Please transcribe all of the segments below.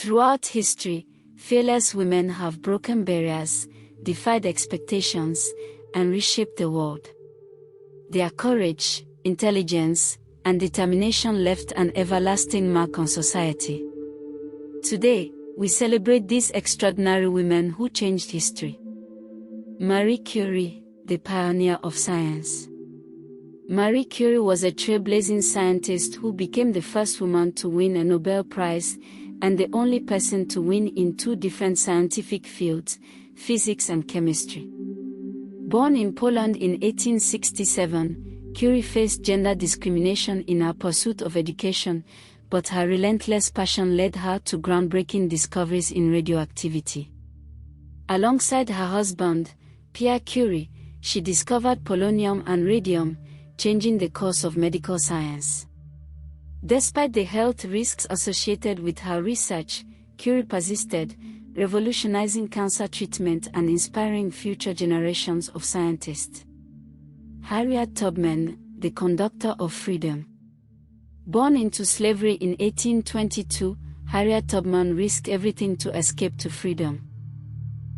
Throughout history, fearless women have broken barriers, defied expectations, and reshaped the world. Their courage, intelligence, and determination left an everlasting mark on society. Today, we celebrate these extraordinary women who changed history. Marie Curie, the pioneer of science. Marie Curie was a trailblazing scientist who became the first woman to win a Nobel Prize and the only person to win in two different scientific fields, physics and chemistry. Born in Poland in 1867, Curie faced gender discrimination in her pursuit of education, but her relentless passion led her to groundbreaking discoveries in radioactivity. Alongside her husband, Pierre Curie, she discovered polonium and radium, changing the course of medical science. Despite the health risks associated with her research, Curie persisted, revolutionizing cancer treatment and inspiring future generations of scientists. Harriet Tubman, the conductor of freedom. Born into slavery in 1822, Harriet Tubman risked everything to escape to freedom.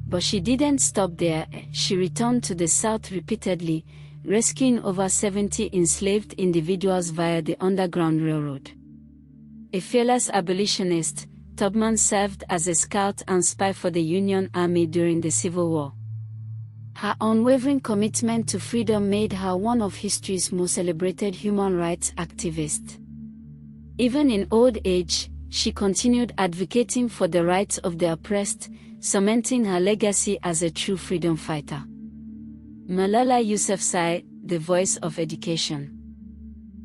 But she didn't stop there. She returned to the South repeatedly, rescuing over 70 enslaved individuals via the Underground Railroad. A fearless abolitionist, Tubman served as a scout and spy for the Union Army during the Civil War. Her unwavering commitment to freedom made her one of history's most celebrated human rights activists. Even in old age, she continued advocating for the rights of the oppressed, cementing her legacy as a true freedom fighter. Malala Yousafzai, the voice of education.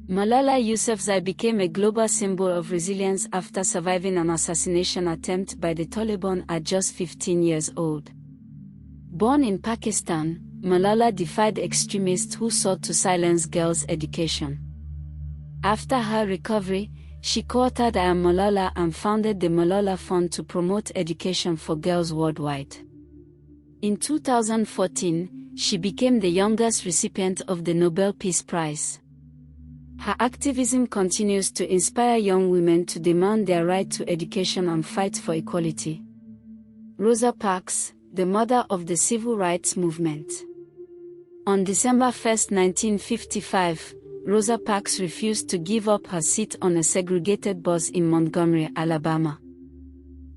Malala Yousafzai became a global symbol of resilience after surviving an assassination attempt by the Taliban at just 15 years old. Born in Pakistan, Malala defied extremists who sought to silence girls' education. After her recovery, she co-authored I Am Malala and founded the Malala Fund to promote education for girls worldwide. In 2014, she became the youngest recipient of the Nobel Peace Prize. Her activism continues to inspire young women to demand their right to education and fight for equality. Rosa Parks, the mother of the civil rights movement. On December 1, 1955, Rosa Parks refused to give up her seat on a segregated bus in Montgomery, Alabama.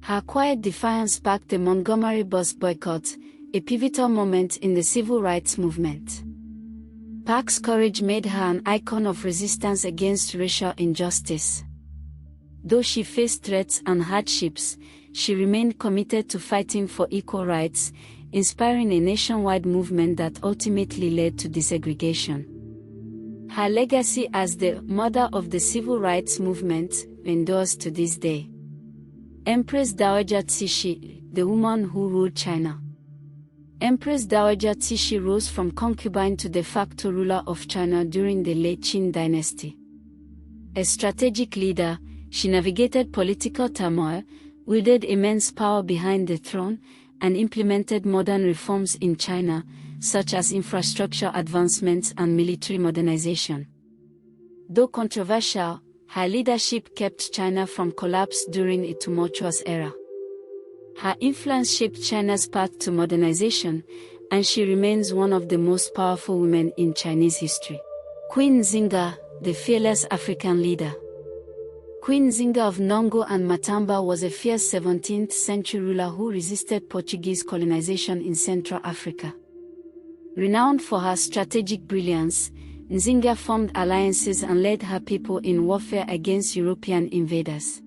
Her quiet defiance sparked the Montgomery bus boycott, a pivotal moment in the civil rights movement. Parks' courage made her an icon of resistance against racial injustice. Though she faced threats and hardships, she remained committed to fighting for equal rights, inspiring a nationwide movement that ultimately led to desegregation. Her legacy as the mother of the civil rights movement endures to this day. Empress Dowager Cixi, the woman who ruled China. Empress Dowager Cixi rose from concubine to de facto ruler of China during the late Qin dynasty. A strategic leader, she navigated political turmoil, wielded immense power behind the throne, and implemented modern reforms in China, such as infrastructure advancements and military modernization. Though controversial, her leadership kept China from collapse during a tumultuous era. Her influence shaped China's path to modernization, and she remains one of the most powerful women in Chinese history. Queen Zinga, the fearless African leader. Queen Zinga of Nongo and Matamba was a fierce 17th-century ruler who resisted Portuguese colonization in Central Africa. Renowned for her strategic brilliance, Nzinga formed alliances and led her people in warfare against European invaders.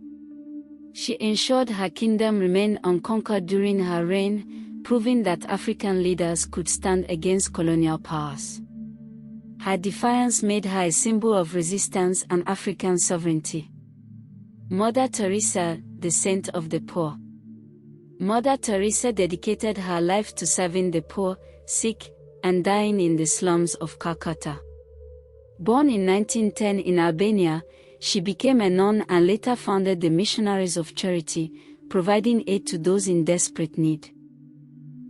She ensured her kingdom remained unconquered during her reign, proving that African leaders could stand against colonial powers. Her defiance made her a symbol of resistance and African sovereignty. Mother Teresa, the saint of the poor. Mother Teresa dedicated her life to serving the poor, sick, and dying in the slums of Calcutta. Born in 1910 in Albania, she became a nun and later founded the Missionaries of Charity, providing aid to those in desperate need.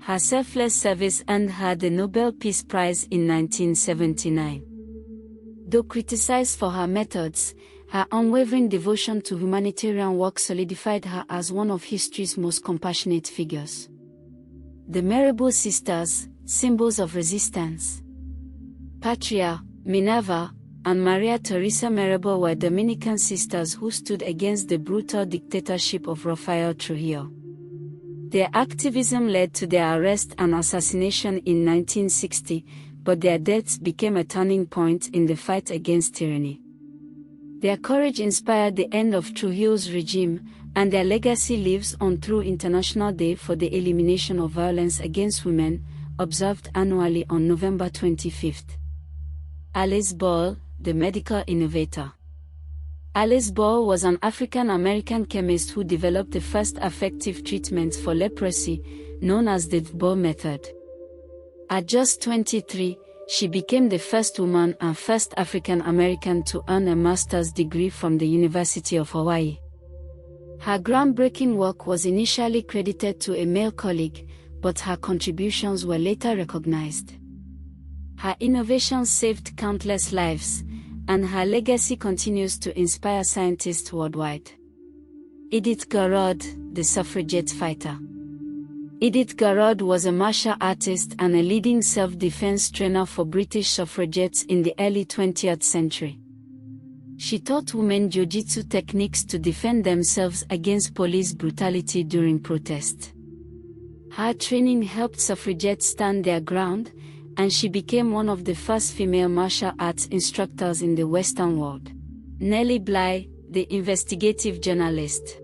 Her selfless service earned her the Nobel Peace Prize in 1979. Though criticized for her methods, Her unwavering devotion to humanitarian work solidified her as one of history's most compassionate figures. The Mirabal Sisters, symbols of resistance. Patria, Minerva, and Maria Teresa Mirabal were Dominican sisters who stood against the brutal dictatorship of Rafael Trujillo. Their activism led to their arrest and assassination in 1960, but their deaths became a turning point in the fight against tyranny. Their courage inspired the end of Trujillo's regime, and their legacy lives on through International Day for the Elimination of Violence Against Women, observed annually on November 25. Alice Ball, the medical innovator. Alice Ball was an African-American chemist who developed the first effective treatment for leprosy, known as the Ball method. At just 23, she became the first woman and first African-American to earn a master's degree from the University of Hawaii. Her groundbreaking work was initially credited to a male colleague, but her contributions were later recognized. Her innovations saved countless lives, and her legacy continues to inspire scientists worldwide. Edith Garrud, the suffragette fighter. Edith Garrud was a martial artist and a leading self-defense trainer for British suffragettes in the early 20th century. She taught women jiu-jitsu techniques to defend themselves against police brutality during protest. Her training helped suffragettes stand their ground, and she became one of the first female martial arts instructors in the Western world. Nellie Bly, the investigative journalist.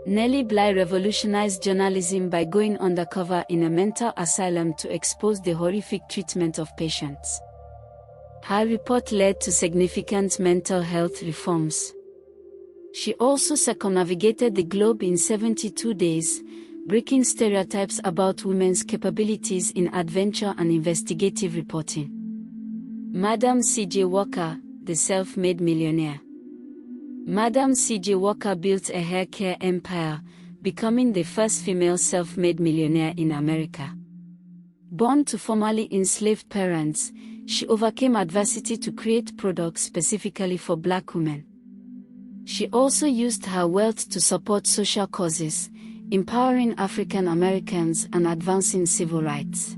Nellie Bly revolutionized journalism by going undercover in a mental asylum to expose the horrific treatment of patients. Her report led to significant mental health reforms. She also circumnavigated the globe in 72 days, breaking stereotypes about women's capabilities in adventure and investigative reporting. Madam C.J. Walker, the self-made millionaire. Madam C.J. Walker built a hair care empire, becoming the first female self-made millionaire in America. Born to formerly enslaved parents, she overcame adversity to create products specifically for Black women. She also used her wealth to support social causes, empowering African Americans and advancing civil rights.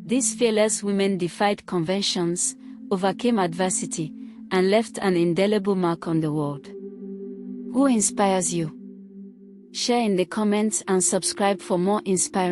These fearless women defied conventions, overcame adversity, and left an indelible mark on the world. Who inspires you? Share in the comments and subscribe for more inspiring